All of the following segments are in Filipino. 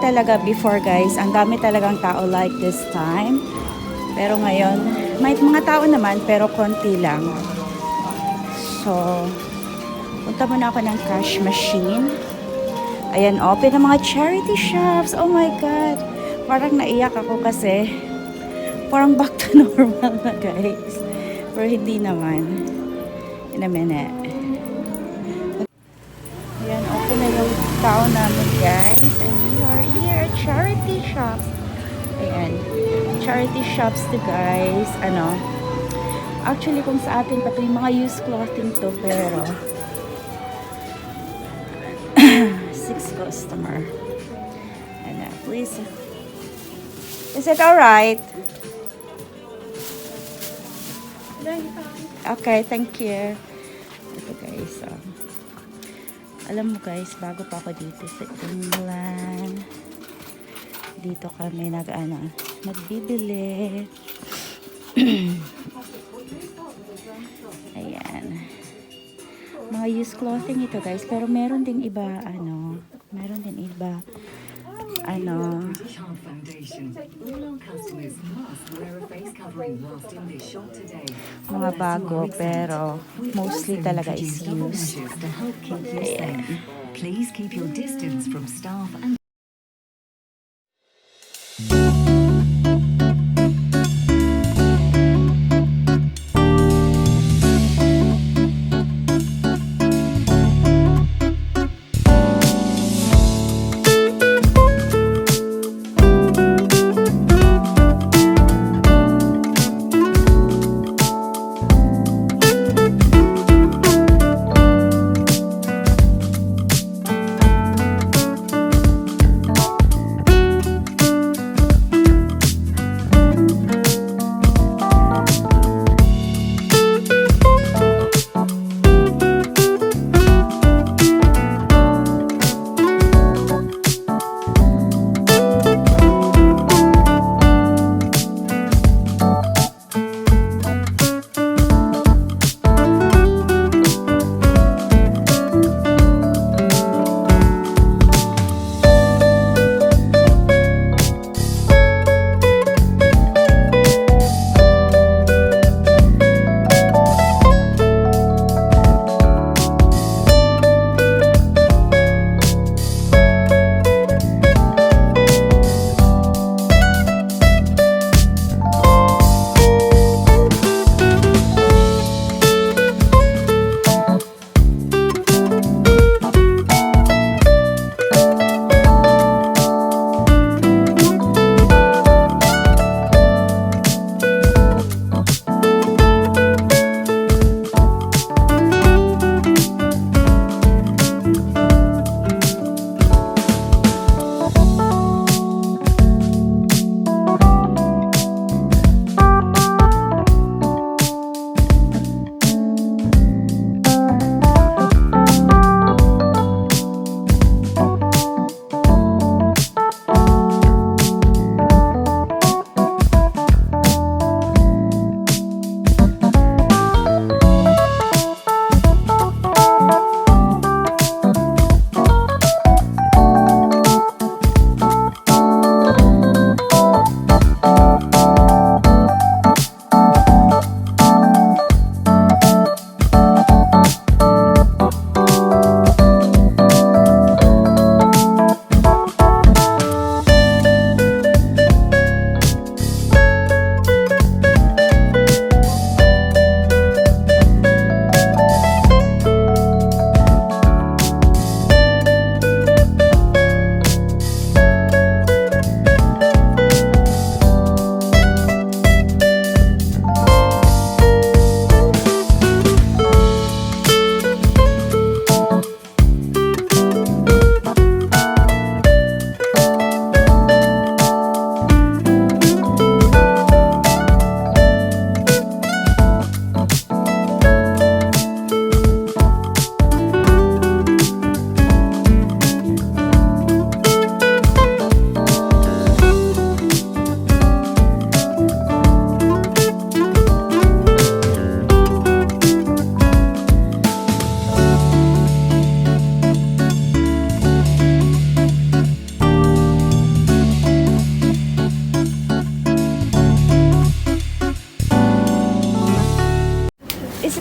talaga before guys, ang dami talagang tao like this time. Pero ngayon, may mga tao naman pero konti lang. So, punta muna ako ng cash machine. Ayan, open ang mga charity shops. Oh my God. Parang naiyak ako kasi parang back to normal na guys. Pero hindi naman. In a minute. Ayan, open na yung tao namin guys. And we are here at charity shops. Ayan. Charity shops to guys. Ano. Actually, kung sa atin pa ito yung mga used clothing to. Pero 6 customer. And please. Is it alright? Okay, thank you. Ito guys, alam mo guys, bago pa ako dito sa England, dito kami nagbibili. Ayan. Mga used clothing ito guys, pero meron ding iba, mga bago, pero mostly talaga is used. Ayan. Please keep your distance from staff and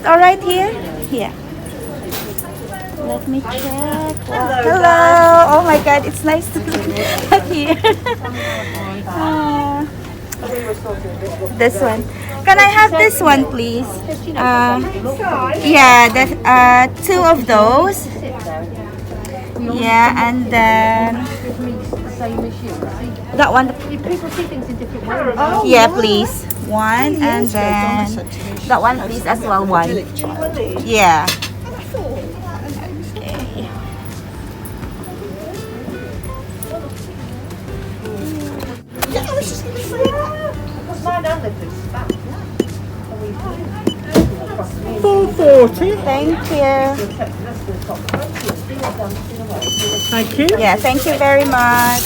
it all right here? Yeah. Let me check. Hello. Oh my God, it's nice to be here. Uh, this one. Can I have this one, please? Yeah, two of those. Yeah, and then that one. People see things in different ways. Yeah, please. One, and then that one, please, as well. One. Yeah. Okay. Yeah, I was just going to say that. Because my nan lived in Spain. $4.40. Thank you. Thank you. Yeah, thank you very much.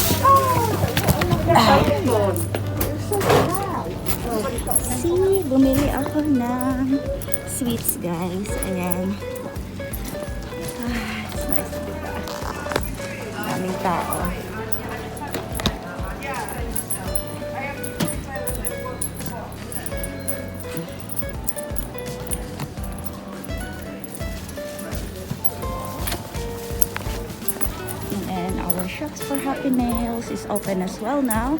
See, bumili ako ng sweets, guys. Ayan. It's nice to be back. Daming tao. And our shops for Happy Nails is open as well now.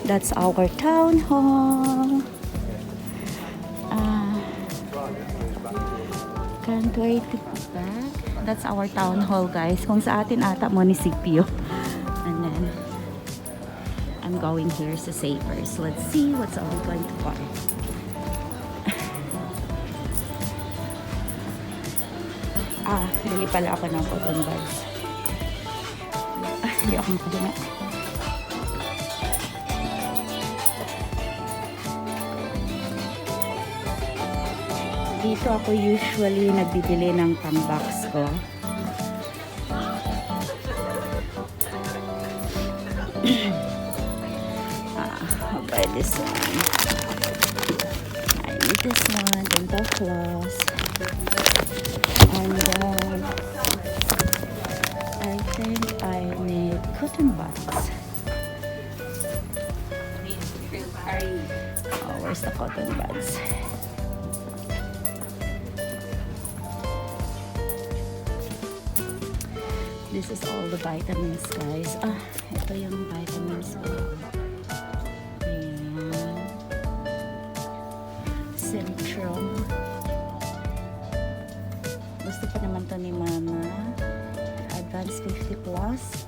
That's our town hall. Can't wait to be back. That's our town hall, guys. Kung sa atin ata munisipyo. And then I'm going here sa Savers. Let's see what's all we going to buy. Bili pala ako ng cotton buds. Hindi ako makabuna. Dito ako usually nagbibili ng pang-box ko. I'll buy this one. I need this one, dental floss. And then I think I need cotton buds. Oh, where's the cotton buds? This is all the vitamins, guys. Ito yung vitamins ko. Ayan. Centrum. Gusto pa naman to ni Mama. Advanced 50 plus.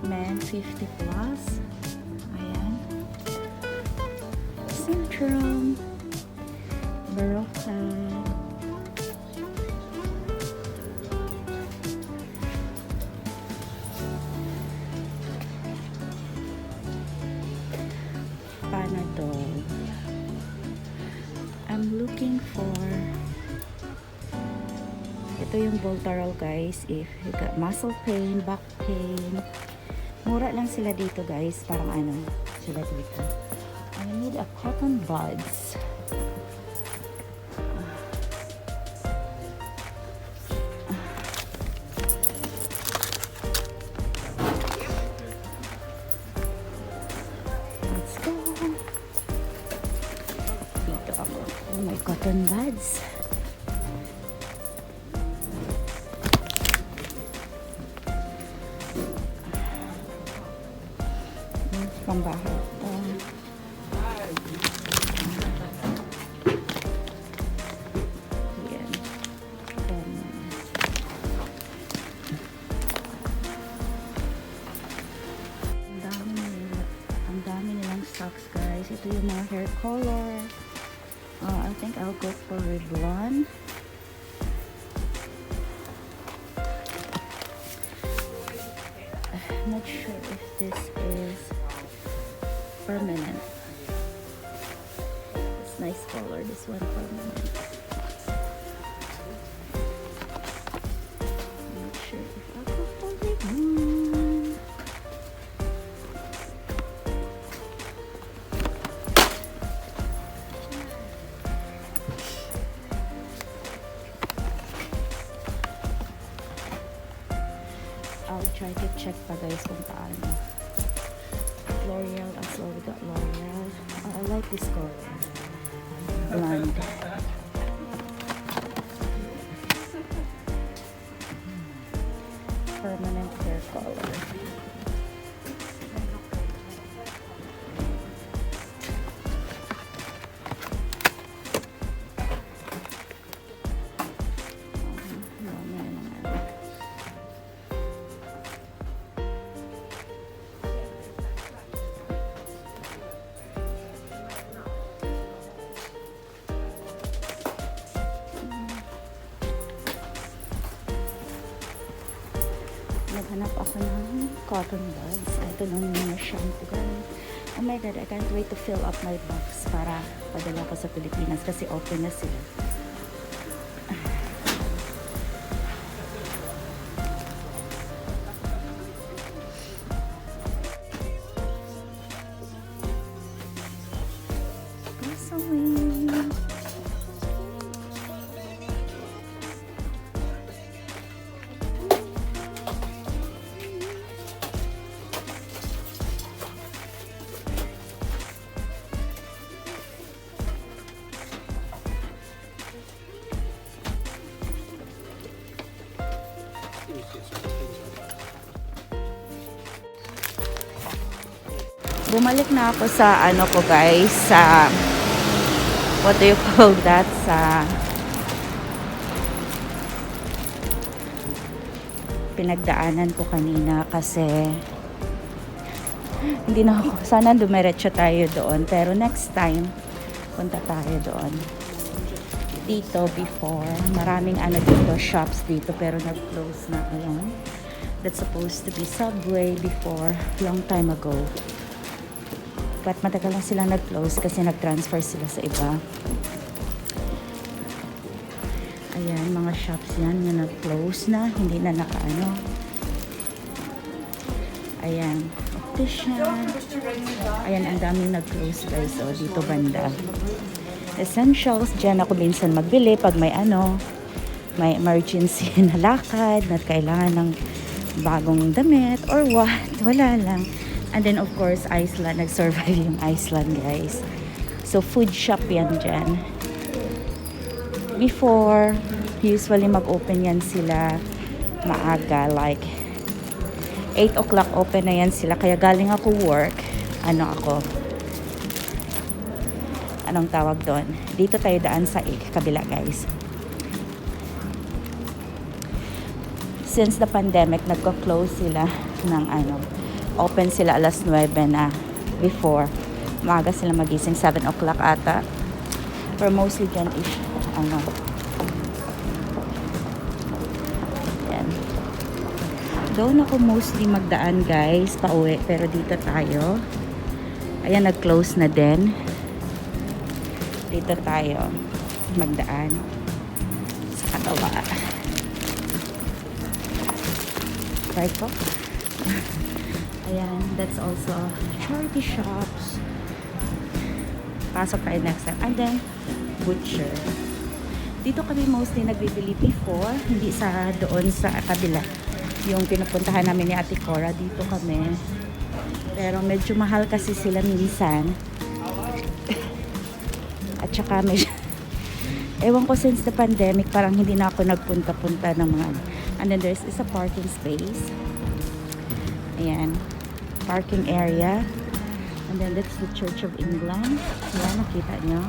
Men 50 plus. Ayan. Centrum. Baroka. I'm looking for ito yung Voltarol, guys, if you got muscle pain, back pain. Mura lang sila dito, guys. Parang ano sila dito. I need a cotton buds. Oh my cotton buds. Pambahay. Yan. Ang dami nilang socks, guys. Ito yung mga hair color. I think I'll go for Revlon. I'm not sure if this is permanent. It's nice color, this one permanent. I'm not sure if I'll go for Revlon. guys kung paano. L'Oreal as well. We got L'Oreal. Oh, I like this color. Blonde. Permanent hair color. Naghanap ako ng cotton buds. Ito lang yung mga shampoo guys. Oh my god, I can't wait to fill up my box para padala ko sa Pilipinas kasi open na sila. Bumalik na ako sa ano ko guys, sa what do you call that, sa pinagdaanan ko kanina kasi hindi na ako, sana dumiretso tayo doon pero next time punta tayo doon. Dito before, maraming ano dito, shops dito pero nag-close na ngayon. That's supposed to be Subway before, long time ago. But matagal lang silang nag-close kasi nag-transfer sila sa iba. Ayan, mga shops yan na nag-close na, hindi na nakaano. Ayan, optician. Ayan, ang daming nag-close guys. So, dito banda. Essentials, dyan ako minsan magbili pag may ano, may emergency na lakad, na kailangan ng bagong damit or what, wala lang. And then of course, Iceland. Nag-survive yung Iceland, guys. So, food shop yan dyan. Before, usually mag-open yan sila maaga. Like, 8 o'clock open na yan sila. Kaya galing ako work. Ano ako? Anong tawag doon? Dito tayo daan sa kabila, guys. Since the pandemic, nagko-close sila ng ano. Open sila alas 9 na. Before, maaga sila magising 7 o'clock ata. Pero mostly dyan is ano. Yan. Doon ako mostly magdaan guys, pauwi. Pero dito tayo. Ayan, nag-close na din. Dito tayo magdaan sa katawa. Right po? Ayan, that's also charity shops. Pasok tayo next time. And then, butcher. Dito kami mostly nagbibili before, hindi sa doon sa kabila. Yung pinupuntahan namin ni Ate Cora, dito kami. Pero medyo mahal kasi sila minsan. At saka medyo, ewan ko since the pandemic, parang hindi na ako nagpunta-punta ng mga. And then there's a parking space. Ayan. Parking area. And then that's the Church of England. Ayan, nakita nyo.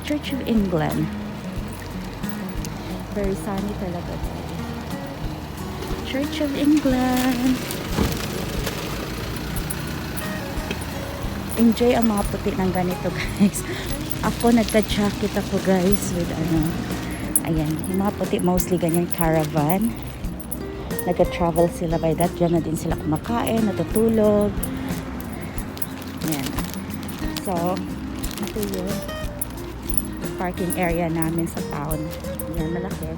Church of England. Very sunny talaga. Church of England. Enjoy ang mga puti ng ganito guys. Ako nagka-jacket ako guys with ano. Ayan, yung mga puti mostly ganyan caravan. Nagka-travel sila by that. Diyan na din sila kumakain, natutulog. Ayan. So, ito yung parking area namin sa town. Ayan, malaki.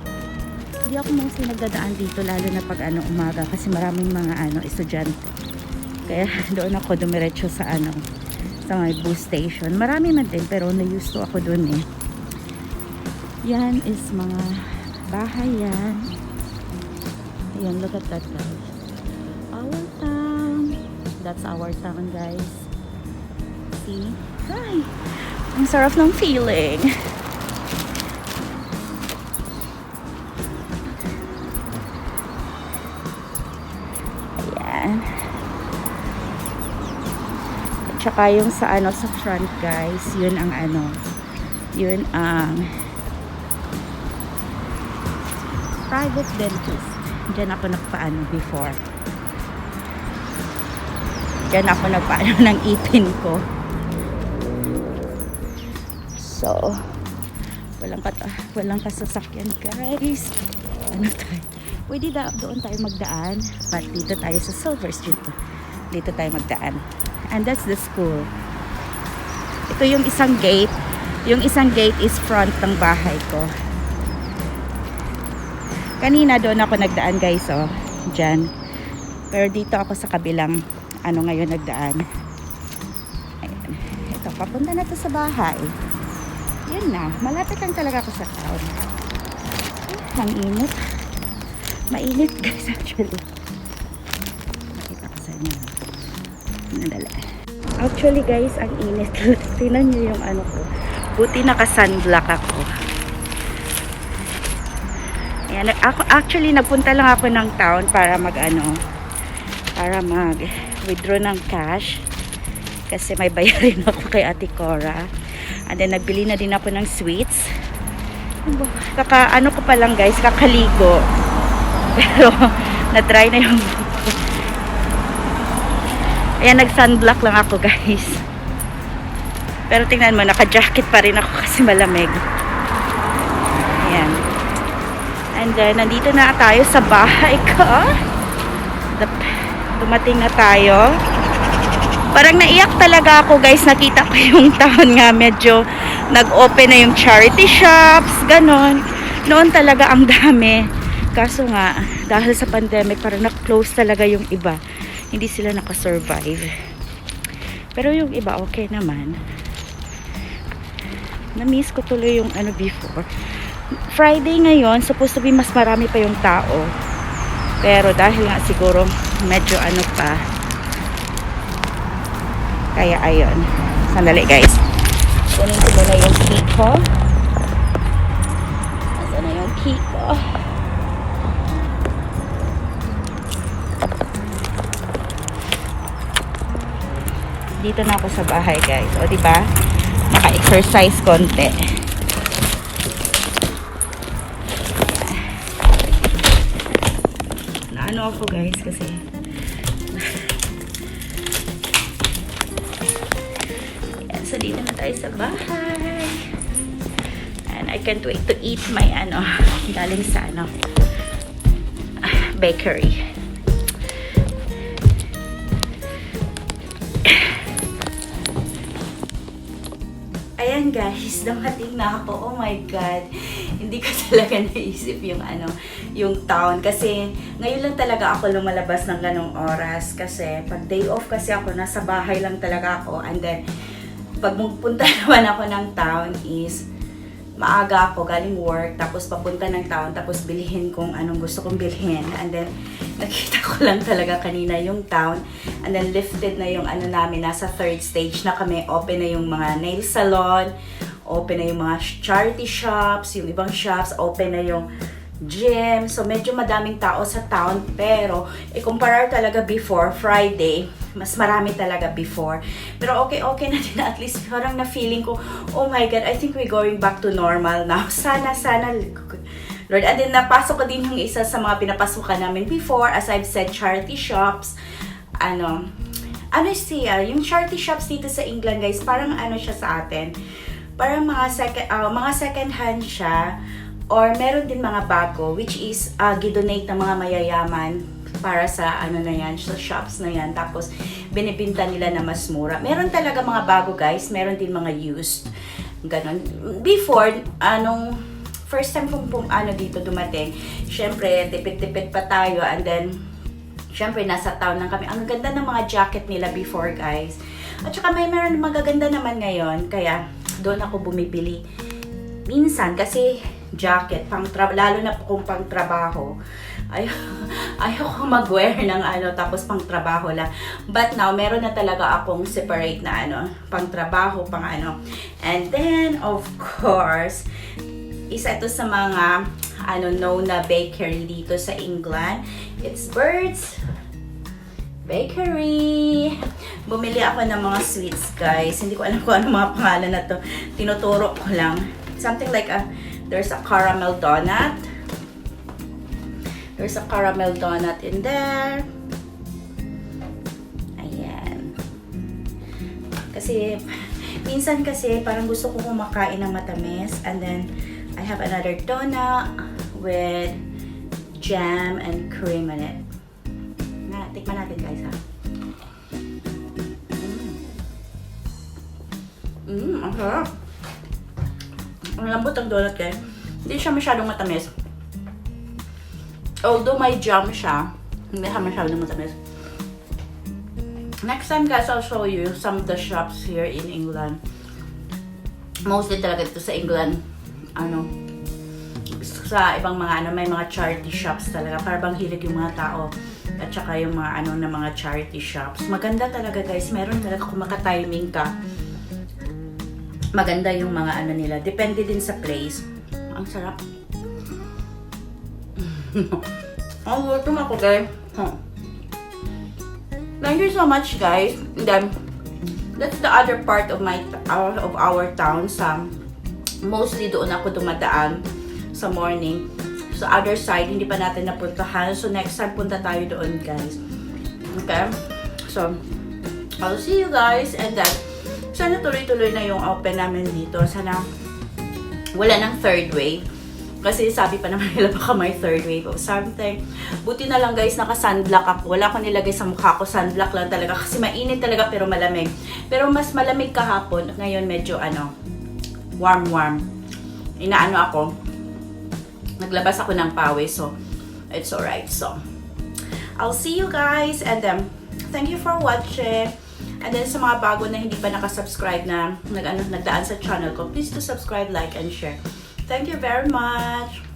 Hindi ako mostly nagdadaan dito, lalo na pag ano, umaga. Kasi maraming mga ano, estudyante. Kaya doon ako dumiretso sa ano, sa may bus station. Marami man din, pero na-used to ako doon eh. Yan is mga bahay yan. Ayan, look at that guys. Our town. that's our town, guys. See? Ay, ang sarap ng feeling. Ayan. At saka yung sa ano, sa front, guys, yun ang ano, yun ang private dentist. Diyan ako nagpaano before. Diyan ako nagpaano ng ipin ko. So, walang kasasakyan, guys. Ano tayo? Pwede doon tayo magdaan. But dito tayo sa Silver Street. Dito tayo magdaan. And that's the school. Ito yung isang gate. Yung isang gate is front ng bahay ko. Kanina doon ako nagdaan, guys, oh. Diyan. Pero dito ako sa kabilang ano ngayon nagdaan. Ayan. Ito, papunta na to sa bahay. Yan na. Malapit lang talaga ako sa town. Ang init. Mainit, guys, actually. Makita ko sa inyo. Nadala. Actually, guys, ang init. Tingnan nyo yung ano ko. Buti naka-sunblock ako. Ayan, actually nagpunta lang ako ng town para mag-withdraw ng cash kasi may bayarin ako kay Ate Cora. And then nagbili na din ako ng sweets. Ano ko pa lang, guys, kakaligo. Pero na-dry na yung ayan, nag-sunblock lang ako, guys. Pero tingnan mo, naka-jacket pa rin ako kasi malamig. Ayan. And then, nandito na tayo sa bahay ko. Dumating na tayo. Parang naiyak talaga ako, guys. Nakita ko yung town nga. Medyo nag-open na yung charity shops. Ganon. Noon talaga ang dami. Kaso nga, dahil sa pandemic, parang na-close talaga yung iba. Hindi sila nakasurvive. Pero yung iba, okay naman. Na-miss ko tuloy yung ano before. Friday ngayon, supposed to be mas marami pa yung tao. Pero dahil nga siguro medyo ano pa. Kaya ayun. Sandali, guys. Kunin ko muna yung key ko. Nasaan na yung key ko? Dito na ako sa bahay, guys. O, diba? Naka-exercise konti. Naano ako, guys, kasi ayan, so dito na tayo sa bahay. And I can't wait to eat my galing sa bakery. Ayan, guys, dumating na ako. Oh my God. Hindi ko talaga naisip yung town. Kasi ngayon lang talaga ako lumalabas ng ganong oras. Kasi pag day off kasi ako, nasa bahay lang talaga ako. And then, pag magpunta naman ako ng town is maaga ako galing work, tapos papunta ng town, tapos bilhin kung anong gusto kong bilhin. And then, nakita ko lang talaga kanina yung town. And then, lifted na yung namin. Nasa third stage na kami. Open na yung mga nail salon. Open na yung mga charity shops. Yung ibang shops. Open na yung gym. So, medyo madaming tao sa town. Pero, kumpara talaga before, Friday, mas marami talaga before. Pero okay na din. At least parang na-feeling ko, oh my God, I think we're going back to normal now. Sana, Lord. And then, napasok ko din yung isa sa mga pinapasukan namin before. As I've said, charity shops. Yung charity shops dito sa England, guys, parang siya sa atin. Parang mga second hand siya. Or meron din mga bago, which is gidonate ng mga mayayaman para sa sa shops na yan. Tapos binibinta nila na mas mura. Meron talaga mga bago, guys. Meron din mga used. Ganon. Before, first time kong dito dumating, syempre tipid-tipid pa tayo. And then syempre nasa town lang kami. Ang ganda ng mga jacket nila before, guys. At saka meron magaganda naman ngayon. Kaya doon ako bumibili. Minsan kasi jacket, lalo na kung pang trabaho. Ayoko mag-wear ng tapos pang trabaho lang. But now, meron na talaga akong separate na pang trabaho, pang And then, of course, isa ito sa mga known na bakery dito sa England. It's Bird's Bakery. Bumili ako ng mga sweets, guys. Hindi ko alam kung ano mga pangalan na to. Tinuturo ko lang. Something like there's a caramel donut. There's a caramel donut in there. Ayan. Kasi, minsan kasi, parang gusto ko kumakain ng matamis. And then, I have another donut with jam and cream in it. Tikman natin, guys, ha. Ang sarap. Ang lambot ang donut, guys. Hindi siya masyadong matamis. Although may jam siya, hindi siya masyadong matamis. Next time, guys, I'll show you some of the shops here in England. Mostly talaga dito sa England, sa ibang mga may mga charity shops talaga. Para bang hilig yung mga tao. At saka yung mga na mga charity shops. Maganda talaga, guys. Meron talaga kung maka-timing ka. Maganda yung mga nila. Depende din sa place. Ang sarap. Ang gutom ako, guys. Thank you so much, guys. And then, that's the other part of our town. Mostly doon ako dumadaan sa morning. Sa other side, hindi pa natin napuntahan. So, next time, punta tayo doon, guys. Okay? So, I'll see you guys. And then, sana tuloy-tuloy na yung open namin dito. Sana wala ng third wave. Kasi sabi pa naman nila baka may third wave or something. Buti na lang, guys, naka-sunblock ako. Wala ko nilagay sa mukha ko. Sunblock lang talaga. Kasi mainit talaga pero malamig. Pero mas malamig kahapon. Ngayon medyo warm-warm. Ako. Naglabas ako ng pawis. So, it's alright. So, I'll see you guys. And thank you for watching. And then sa mga bago na hindi pa nakasubscribe na nagdaan sa channel ko, please do subscribe, like, and share. Thank you very much.